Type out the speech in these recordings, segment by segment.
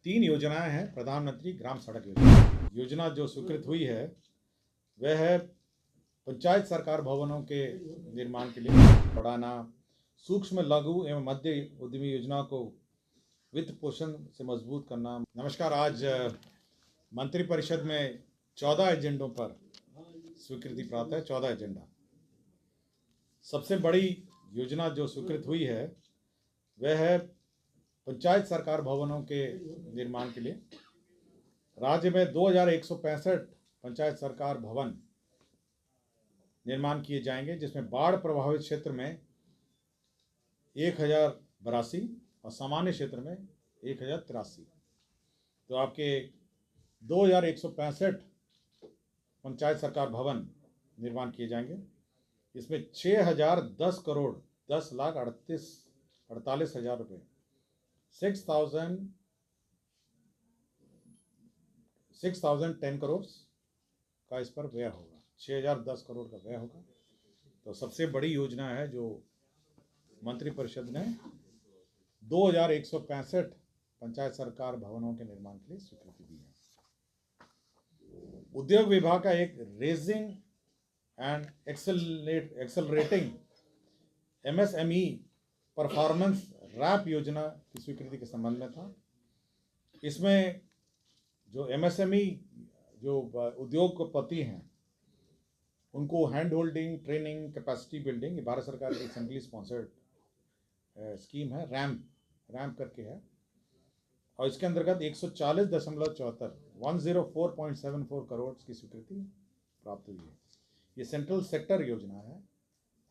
तीन योजनाएं हैं प्रधानमंत्री ग्राम सड़क योजना। योजना जो स्वीकृत हुई है वह है पंचायत सरकार भवनों के निर्माण के लिए बढ़ाना, सूक्ष्म लघु एवं मध्य उद्यमी योजना को वित्त पोषण से मजबूत करना। नमस्कार। आज मंत्रिपरिषद में 14 एजेंडों पर स्वीकृति प्राप्त है। 14 एजेंडा। सबसे बड़ी योजना जो स्वीकृत हुई है वह है पंचायत सरकार भवनों के निर्माण के लिए। राज्य में 2165 पंचायत सरकार भवन निर्माण किए जाएंगे, जिसमें बाढ़ प्रभावित क्षेत्र में 1082 और सामान्य क्षेत्र में 1083। तो आपके 2165 पंचायत सरकार भवन निर्माण किए जाएंगे। इसमें 6010 करोड़ 10,38,48,000 रुपये 6,010 करोड़ का इस पर व्यय होगा। 6010 करोड़ का व्यय होगा। तो सबसे बड़ी योजना है जो मंत्रिपरिषद ने 2165 पंचायत सरकार भवनों के निर्माण के लिए स्वीकृति दी है। उद्योग विभाग का एक raising and accelerating MSME performance RAMP योजना की स्वीकृति के संबंध में था। इसमें जो MSME जो उद्योगपति हैं उनको hand holding, training, capacity building, ये भारत सरकार की सेंट्रली स्पॉन्सर्ड स्कीम है, रैम्प करके है। और इसके अंतर्गत 140.74 करोड़ की स्वीकृति प्राप्त हुई है। ये सेंट्रल सेक्टर योजना है,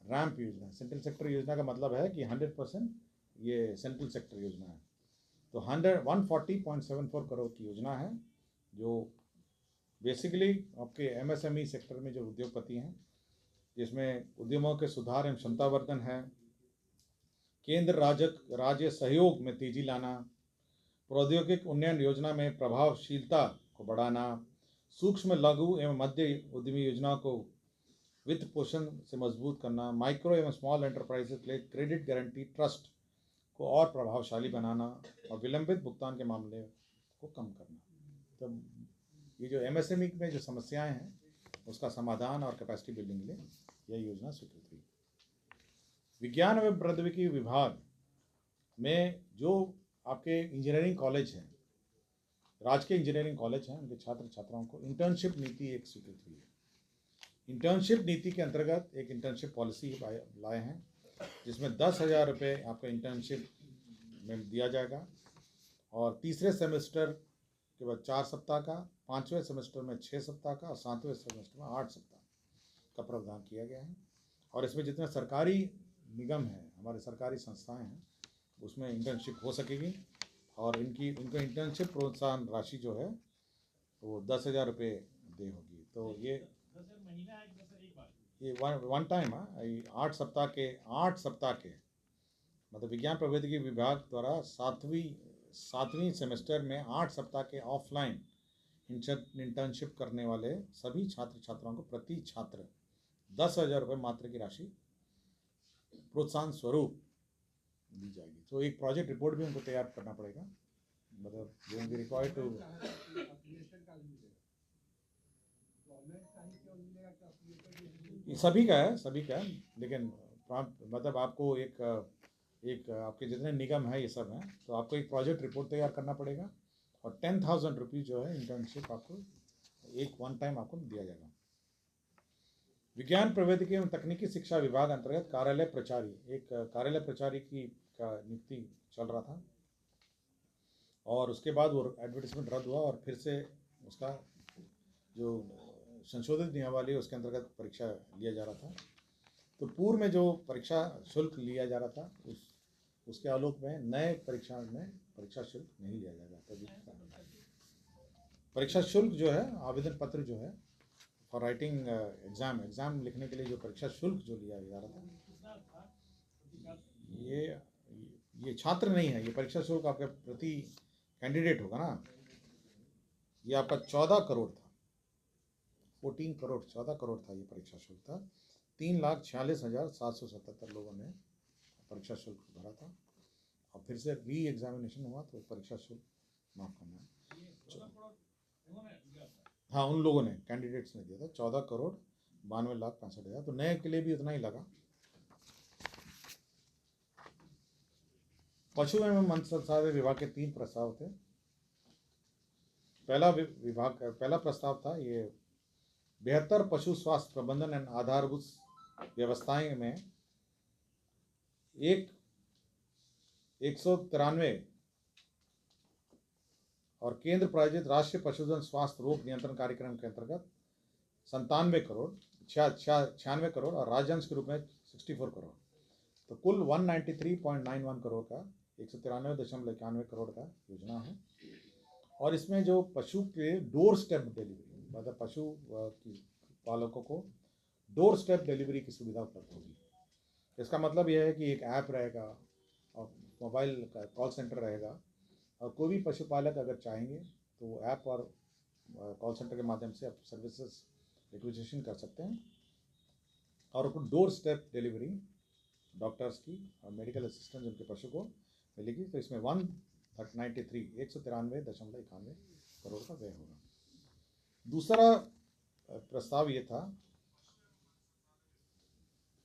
रैम्प योजना। सेंट्रल सेक्टर योजना का मतलब है कि 100% ये सेंट्रल सेक्टर योजना है। तो 140.74 करोड़ की योजना है जो बेसिकली आपके MSME सेक्टर में जो उद्योगपति हैं, जिसमें उद्यमों के सुधार एवं क्षमतावर्धन है, केंद्र राज्य सहयोग में तेजी लाना, प्रौद्योगिक उन्नयन योजना में प्रभावशीलता को बढ़ाना, सूक्ष्म लघु एवं मध्य उद्यमी योजना को वित्त पोषण से मजबूत करना, माइक्रो एवं स्मॉल एंटरप्राइजेस के लिए क्रेडिट गारंटी ट्रस्ट को और प्रभावशाली बनाना और विलंबित भुगतान के मामले को कम करना। तो ये जो MSME में जो समस्याएं हैं उसका समाधान और कैपेसिटी बिल्डिंग के लिए यह योजना स्वीकृत हुई। विज्ञान एवं प्रौद्योगिकी विभाग में जो आपके इंजीनियरिंग कॉलेज हैं, राजकीय इंजीनियरिंग कॉलेज हैं, उनके छात्र छात्राओं को इंटर्नशिप नीति एक स्वीकृत हुई है। इंटर्नशिप नीति के अंतर्गत एक इंटर्नशिप पॉलिसी लाए हैं, जिसमें 10,000 रुपये आपको इंटर्नशिप में दिया जाएगा और तीसरे सेमेस्टर के बाद 4 सप्ताह का, 5वें सेमेस्टर में 6 सप्ताह का और 7वें सेमेस्टर में 8 सप्ताह का प्रावधान किया गया है। और इसमें जितने सरकारी निगम हैं, हमारे सरकारी संस्थाएं हैं, उसमें इंटर्नशिप हो सकेगी। और इनका इंटर्नशिप प्रोत्साहन राशि जो है वो 10,000 रुपये दे होगी। तो ये वन टाइम 8 सप्ताह के मतलब विज्ञान प्रौद्योगिकी विभाग द्वारा सातवीं सेमेस्टर में 8 सप्ताह के ऑफलाइन इंटर्नशिप करने वाले सभी छात्र छात्राओं को प्रति छात्र 10,000 रुपये मात्र की राशि प्रोत्साहन स्वरूप दी जाएगी। तो एक प्रोजेक्ट रिपोर्ट भी उनको तैयार करना पड़ेगा, मतलब रिक्वायर्ड टू सभी का है, लेकिन मतलब आपको एक आपके जितने निगम है ये सब हैं, तो आपको एक प्रोजेक्ट रिपोर्ट तैयार करना पड़ेगा और 10,000 रुपीज़ जो है इंटर्नशिप आपको एक वन टाइम आपको दिया जाएगा। विज्ञान प्रौद्योगिकी एवं तकनीकी शिक्षा विभाग अंतर्गत कार्यालय प्रचारी की नियुक्ति चल रहा था और उसके बाद वो एडवर्टीजमेंट रद्द हुआ और फिर से उसका जो संशोधित नियमावली है उसके अंतर्गत परीक्षा लिया जा रहा था। तो पूर्व में जो परीक्षा शुल्क लिया जा रहा था उसके आलोक में नए परीक्षा में परीक्षा शुल्क नहीं लिया जाएगा। तो परीक्षा शुल्क जो है, आवेदन पत्र जो है फॉर राइटिंग एग्ज़ाम लिखने के लिए जो परीक्षा शुल्क जो लिया जा रहा था, ये छात्र नहीं है, ये परीक्षा शुल्क आपके प्रति कैंडिडेट होगा ना। ये आपका 14 करोड़ था, 14 करोड़ था ये परीक्षा शुल्क था। 3,46,777 लोगों ने परीक्षा शुल्क भरा था और फिर से री एग्जामिनेशन हुआ तो परीक्षा शुल्क माफ करना है, हाँ उन लोगों ने कैंडिडेट्स ने दिया था 14,92,65,000, तो नए के लिए भी उतना ही लगा। पशु एवं मत्स्य संसाधन विभाग के 3 प्रस्ताव थे। पहला प्रस्ताव था ये बेहतर पशु स्वास्थ्य प्रबंधन एवं आधारभूत व्यवस्थाएं में 193 और केंद्र प्रायोजित राष्ट्रीय पशुधन स्वास्थ्य रोग नियंत्रण कार्यक्रम के अंतर्गत 96 करोड़ और राज्यांश के रूप में 64 करोड़, तो कुल 193.91 करोड़ का 193.91 करोड़ का योजना है। और इसमें जो पशु के डोर स्टेप डिलीवरी, मतलब पशु पालकों को डोर स्टेप डिलीवरी की सुविधा उपलब्ध होगी। इसका मतलब यह है कि एक ऐप रहेगा और मोबाइल का कॉल सेंटर रहेगा, और कोई भी पशुपालक अगर चाहेंगे तो वो ऐप और कॉल सेंटर के माध्यम से आप सर्विसेज रिक्वेजिशन कर सकते हैं, और उनको डोर स्टेप डिलीवरी डॉक्टर्स की और मेडिकल असिस्टेंट उनके पशु को मिलेगी। तो इसमें 193.91 करोड़ का व्यय होगा। दूसरा प्रस्ताव ये था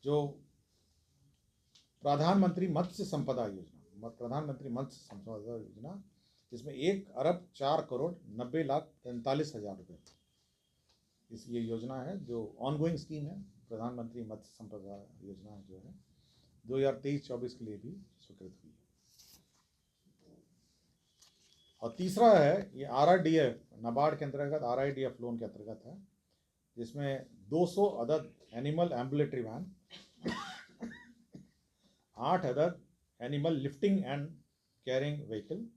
जो प्रधानमंत्री मत्स्य संपदा योजना, इसमें 1,04,90,43,40,000 रुपये इस ये योजना है, जो ऑनगोइंग स्कीम है। प्रधानमंत्री मत्स्य संपदा योजना जो है 2023-24 के लिए भी स्वीकृत हुई है। और तीसरा है ये RIDF, नाबार्ड के अंतर्गत RIDF लोन के अंतर्गत है, जिसमें 200 अदद एनिमल एम्बुलेटरी वैन, 8 अदद animal lifting and carrying vehicle,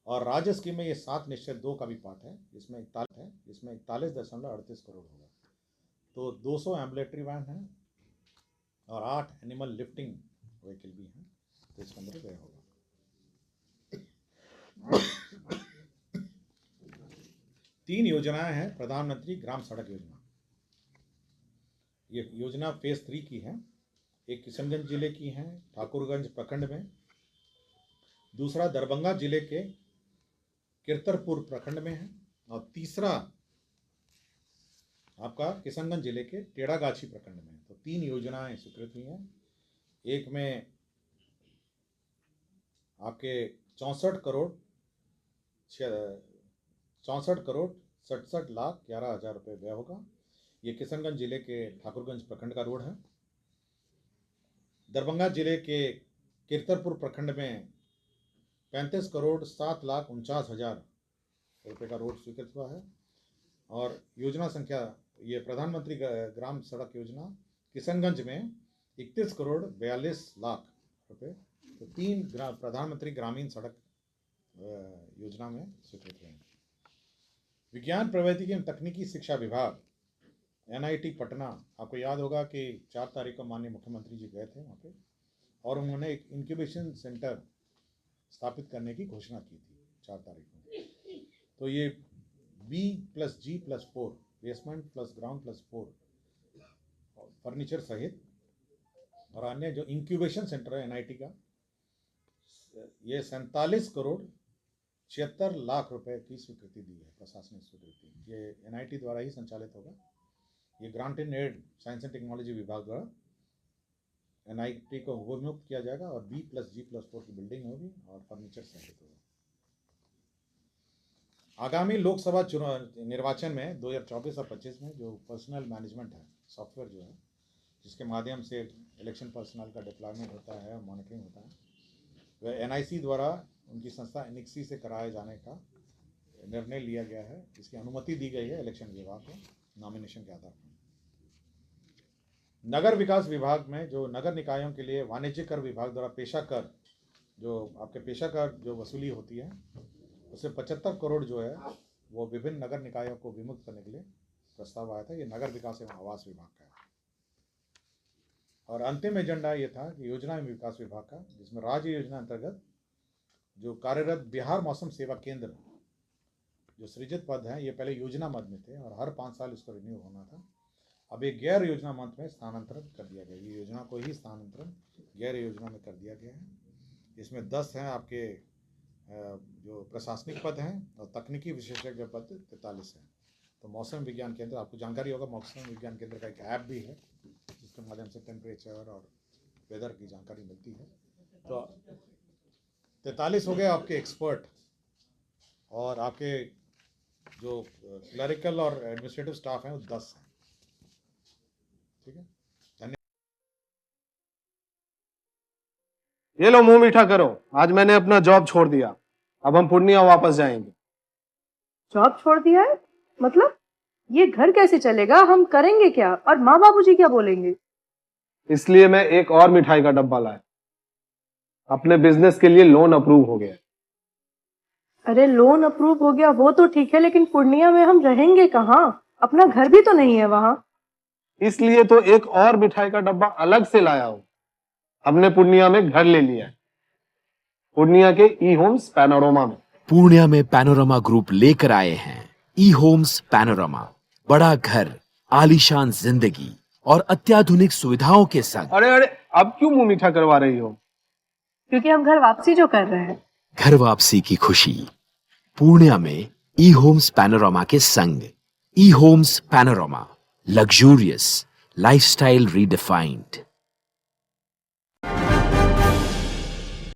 और राज्य स्कीम में ये 7/2 का भी पार्ट है, इसमें 41.38 करोड़ होगा। तो 200 एम्बुलेटरी वैन है और 8 एनिमल लिफ्टिंग व्हीकल भी हैं, तो इसके अंदर व्यय होगा। 3 योजनाएं हैं प्रधानमंत्री ग्राम सड़क योजना। ये योजना फेज 3 की है। एक किशनगंज जिले की है ठाकुरगंज प्रखंड में, दूसरा दरभंगा जिले के किरतरपुर प्रखंड में है, और तीसरा आपका किशनगंज जिले के टेढ़ागाछी प्रखंड में। तो 3 योजनाएं स्वीकृत हुई हैं। एक में आपके 64 करोड़ 67,11,00,000 रुपये व्यय होगा। ये किशनगंज जिले के ठाकुरगंज प्रखंड का रोड है। दरभंगा जिले के किरतरपुर प्रखंड में 35,07,49,000 रुपये का रोड स्वीकृत हुआ है। और योजना संख्या ये प्रधानमंत्री ग्राम सड़क योजना किशनगंज में 31,42,00,000 रुपये, तो 3 प्रधानमंत्री ग्रामीण सड़क योजना में स्वीकृत हुए हैं। विज्ञान प्रौद्योगिकी एवं तकनीकी शिक्षा विभाग NIT पटना, आपको याद होगा कि 4 तारीख को माननीय मुख्यमंत्री जी गए थे वहाँ पे, और उन्होंने एक इंक्यूबेशन सेंटर स्थापित करने की घोषणा की थी 4 तारीख को। तो ये B+G+4 basement plus ground plus 4 furniture सहित और अन्य जो इंक्यूबेशन सेंटर है NIT का, ये 47,76,00,000 रुपये की स्वीकृति दी है, प्रशासनिक स्वीकृति। ये NIT द्वारा ही संचालित होगा। ये grant in aid science and technology विभाग द्वारा NIT को उन्मुक्त किया जाएगा, और B+G+4 की बिल्डिंग होगी और फर्नीचर सहित होगा। आगामी लोकसभा चुनाव निर्वाचन में 2024 और 25 में जो पर्सनल मैनेजमेंट है सॉफ्टवेयर जो है, जिसके माध्यम से इलेक्शन पर्सनल का डिप्लॉयमेंट होता है और मॉनिटरिंग होता है, वह NIC द्वारा उनकी संस्था NICSI से कराए जाने का निर्णय लिया गया है। इसकी अनुमति दी गई है इलेक्शन विभाग को नॉमिनेशन के आधार पर। नगर विकास विभाग में जो नगर निकायों के लिए वाणिज्य कर विभाग द्वारा पेशा कर, जो आपके पेशा कर जो वसूली होती है, उससे 75 करोड़ जो है वो विभिन्न नगर निकायों को विमुक्त करने के लिए प्रस्ताव आया था। ये नगर विकास एवं आवास विभाग का है। और अंतिम एजेंडा ये था कि योजना एवं विकास विभाग का, जिसमें राज्य योजना अंतर्गत जो कार्यरत बिहार मौसम सेवा केंद्र जो सृजित पद हैं, ये पहले योजना मद में थे और हर 5 साल इसको रिन्यू होना था। अब एक गैर योजना मद में स्थानांतरित कर दिया गया। ये योजना को ही स्थानांतरण गैर योजना में कर दिया गया है। इसमें 10 हैं आपके जो प्रशासनिक पद हैं और तकनीकी विशेषज्ञ पद 43 हैं। तो मौसम विज्ञान केंद्र, आपको जानकारी होगा, मौसम विज्ञान केंद्र का एक ऐप भी है जिसके माध्यम से टेम्परेचर और वेदर की जानकारी मिलती है। तो 43 हो गए आपके एक्सपर्ट, और आपके जो क्लरिकल और एडमिनिस्ट्रेटिव स्टाफ हैं वो 10 हैं। ठीक है, धन्यवाद। ये लो मुंह मीठा करो, आज मैंने अपना जॉब छोड़ दिया, अब हम पूर्णिया वापस जाएंगे। जॉब छोड़ दिया है? मतलब ये घर कैसे चलेगा? हम करेंगे क्या? और माँ बाबूजी क्या बोलेंगे? इसलिए मैं एक और मिठाई का डब्बा लाया, अपने बिजनेस के लिए लोन अप्रूव हो गया। अरे लोन अप्रूव हो गया वो तो ठीक है, लेकिन पूर्णिया में हम रहेंगे कहाँ? अपना घर भी तो नहीं है वहाँ। इसलिए तो एक और मिठाई का डब्बा अलग से लाया हूं। हमने पूर्णिया में घर ले लिया है, पूर्णिया के ई होम्स पैनोरमा में। पूर्णिया में पैनोरमा ग्रुप लेकर आए हैं ई होम्स पैनोरमा, बड़ा घर, आलीशान जिंदगी और अत्याधुनिक सुविधाओं के संग। अरे अरे, अब क्यों मुंह मीठा करवा रही हो? क्योंकि हम घर वापसी जो कर रहे हैं। घर वापसी की खुशी पूर्णिया में ई होम्स पैनोरमा के संग। ई homes panorama, luxurious lifestyle redefined.